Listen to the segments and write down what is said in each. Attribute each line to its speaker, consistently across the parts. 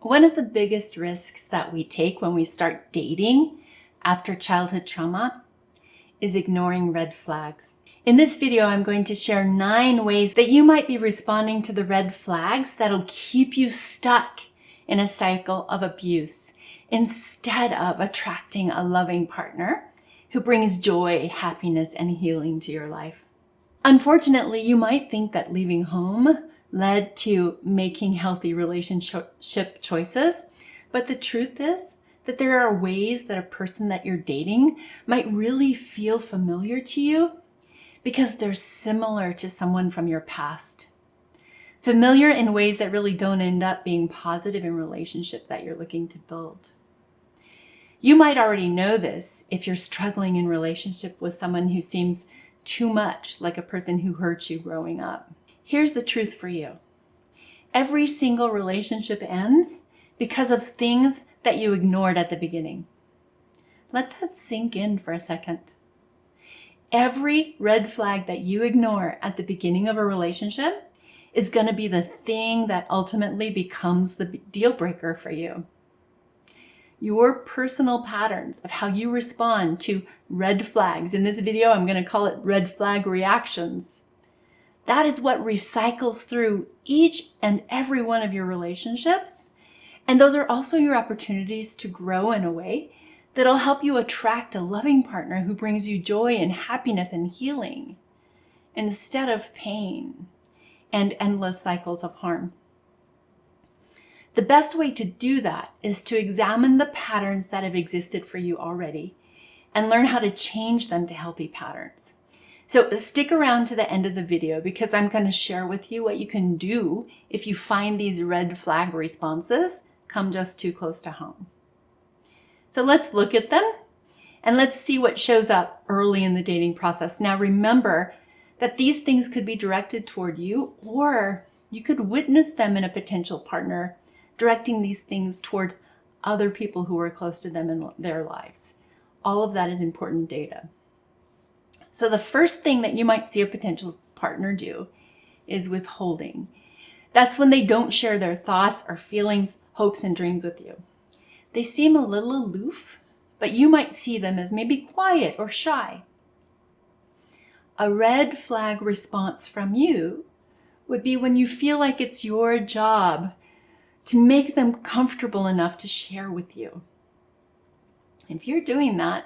Speaker 1: One of the biggest risks that we take when we start dating after childhood trauma is ignoring red flags. In this video, I'm going to share 9 ways that you might be responding to the red flags that'll keep you stuck in a cycle of abuse instead of attracting a loving partner who brings joy, happiness, and healing to your life. Unfortunately, you might think that leaving home led to making healthy relationship choices, but the truth is that there are ways that a person that you're dating might really feel familiar to you because they're similar to someone from your past. Familiar in ways that really don't end up being positive in relationships that you're looking to build. You might already know this if you're struggling in relationship with someone who seems too much like a person who hurt you growing up. Here's the truth for you. Every single relationship ends because of things that you ignored at the beginning. Let that sink in for a second. Every red flag that you ignore at the beginning of a relationship is going to be the thing that ultimately becomes the deal breaker for you. Your personal patterns of how you respond to red flags. In this video, I'm going to call it red flag reactions. That is what recycles through each and every one of your relationships. And those are also your opportunities to grow in a way that'll help you attract a loving partner who brings you joy and happiness and healing instead of pain and endless cycles of harm. The best way to do that is to examine the patterns that have existed for you already and learn how to change them to healthy patterns. So stick around to the end of the video because I'm going to share with you what you can do if you find these red flag responses come just too close to home. So let's look at them and let's see what shows up early in the dating process. Now remember that these things could be directed toward you, or you could witness them in a potential partner directing these things toward other people who are close to them in their lives. All of that is important data. So the first thing that you might see a potential partner do is withholding. That's when they don't share their thoughts or feelings, hopes, and dreams with you. They seem a little aloof, but you might see them as maybe quiet or shy. A red flag response from you would be when you feel like it's your job to make them comfortable enough to share with you. If you're doing that,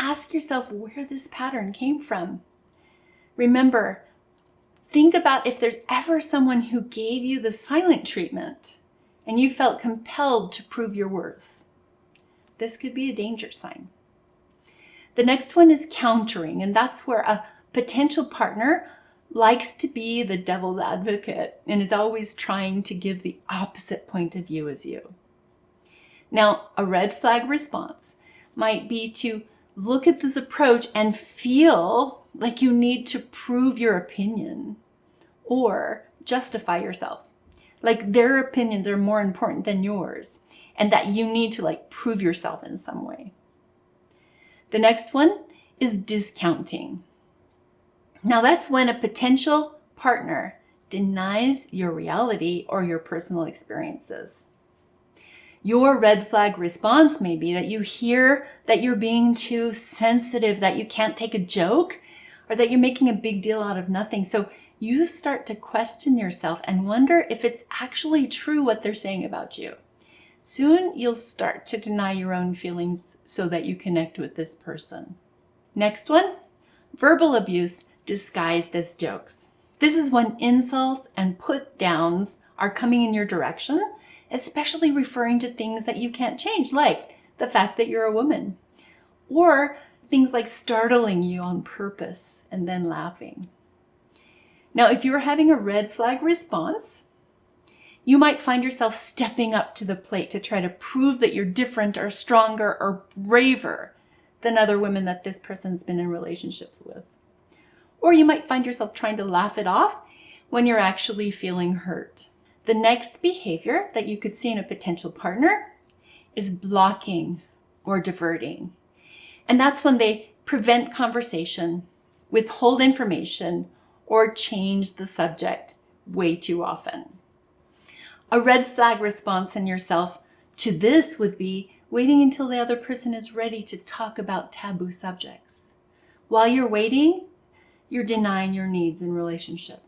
Speaker 1: ask yourself where this pattern came from. Remember, think about if there's ever someone who gave you the silent treatment and you felt compelled to prove your worth. This could be a danger sign. The next one is countering, and that's where a potential partner likes to be the devil's advocate and is always trying to give the opposite point of view as you. Now, a red flag response might be to look at this approach and feel like you need to prove your opinion or justify yourself. Like their opinions are more important than yours and that you need to prove yourself in some way. The next one is discounting. Now that's when a potential partner denies your reality or your personal experiences. Your red flag response may be that you hear that you're being too sensitive, that you can't take a joke, or that you're making a big deal out of nothing. So you start to question yourself and wonder if it's actually true what they're saying about you. Soon you'll start to deny your own feelings so that you connect with this person. Next one, verbal abuse disguised as jokes. This is when insults and put downs are coming in your direction, especially referring to things that you can't change, like the fact that you're a woman, or things like startling you on purpose and then laughing. Now, if you're having a red flag response, you might find yourself stepping up to the plate to try to prove that you're different or stronger or braver than other women that this person's been in relationships with. Or you might find yourself trying to laugh it off when you're actually feeling hurt. The next behavior that you could see in a potential partner is blocking or diverting. And that's when they prevent conversation, withhold information, or change the subject way too often. A red flag response in yourself to this would be waiting until the other person is ready to talk about taboo subjects. While you're waiting, you're denying your needs in relationship.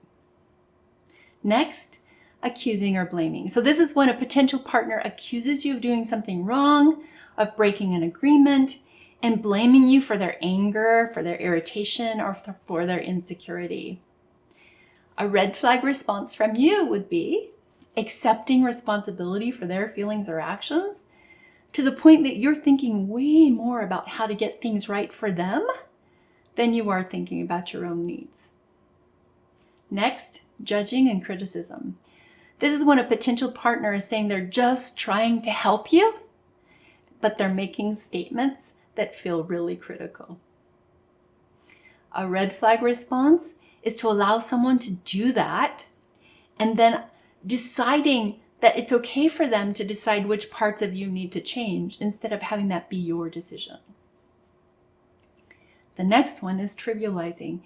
Speaker 1: Next, accusing or blaming. So this is when a potential partner accuses you of doing something wrong, of breaking an agreement, and blaming you for their anger, for their irritation, or for their insecurity. A red flag response from you would be accepting responsibility for their feelings or actions to the point that you're thinking way more about how to get things right for them than you are thinking about your own needs. Next, judging and criticism. This is when a potential partner is saying they're just trying to help you, but they're making statements that feel really critical. A red flag response is to allow someone to do that and then deciding that it's okay for them to decide which parts of you need to change instead of having that be your decision. The next one is trivializing.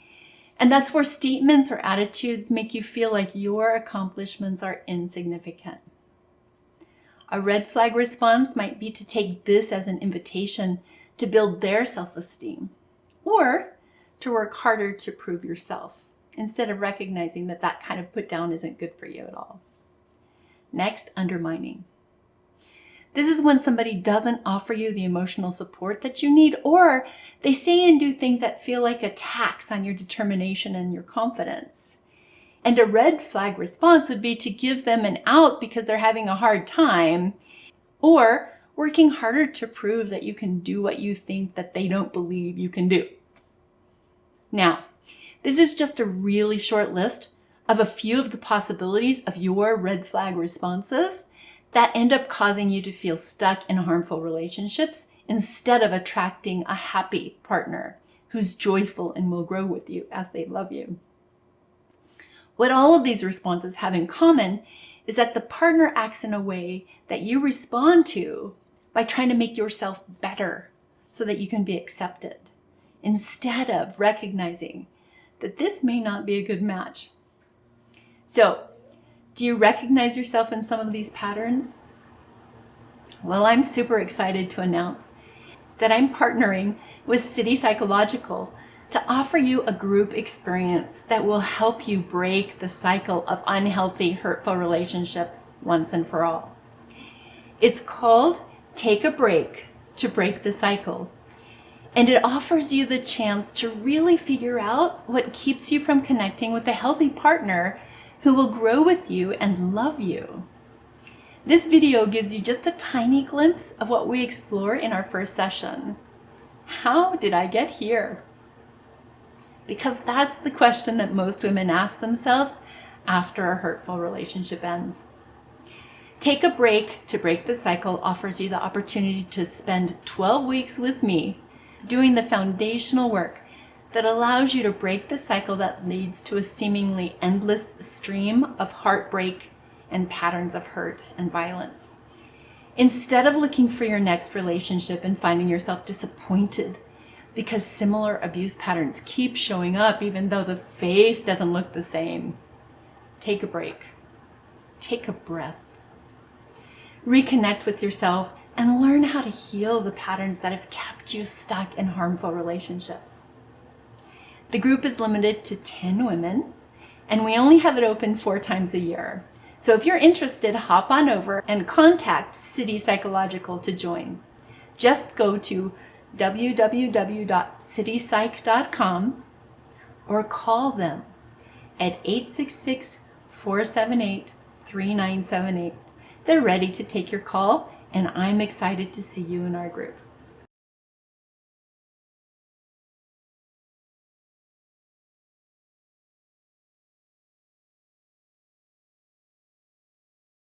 Speaker 1: And that's where statements or attitudes make you feel like your accomplishments are insignificant. A red flag response might be to take this as an invitation to build their self-esteem or to work harder to prove yourself instead of recognizing that that kind of put down isn't good for you at all. Next, undermining. This is when somebody doesn't offer you the emotional support that you need, or they say and do things that feel like attacks on your determination and your confidence. And a red flag response would be to give them an out because they're having a hard time, or working harder to prove that you can do what you think that they don't believe you can do. Now, this is just a really short list of a few of the possibilities of your red flag responses that end up causing you to feel stuck in harmful relationships instead of attracting a happy partner who's joyful and will grow with you as they love you. What all of these responses have in common is that the partner acts in a way that you respond to by trying to make yourself better so that you can be accepted, instead of recognizing that this may not be a good match. So, do you recognize yourself in some of these patterns? Well, I'm super excited to announce that I'm partnering with City Psychological to offer you a group experience that will help you break the cycle of unhealthy, hurtful relationships once and for all. It's called Take a Break to Break the Cycle, and it offers you the chance to really figure out what keeps you from connecting with a healthy partner who will grow with you and love you. This video gives you just a tiny glimpse of what we explore in our first session. How did I get here? Because that's the question that most women ask themselves after a hurtful relationship ends. Take a Break to Break the Cycle offers you the opportunity to spend 12 weeks with me doing the foundational work that allows you to break the cycle that leads to a seemingly endless stream of heartbreak and patterns of hurt and violence. Instead of looking for your next relationship and finding yourself disappointed because similar abuse patterns keep showing up even though the face doesn't look the same, take a break. Take a breath. Reconnect with yourself and learn how to heal the patterns that have kept you stuck in harmful relationships. The group is limited to 10 women, and we only have it open 4 times a year. So if you're interested, hop on over and contact City Psychological to join. Just go to www.citypsych.com or call them at 866-478-3978. They're ready to take your call, and I'm excited to see you in our group.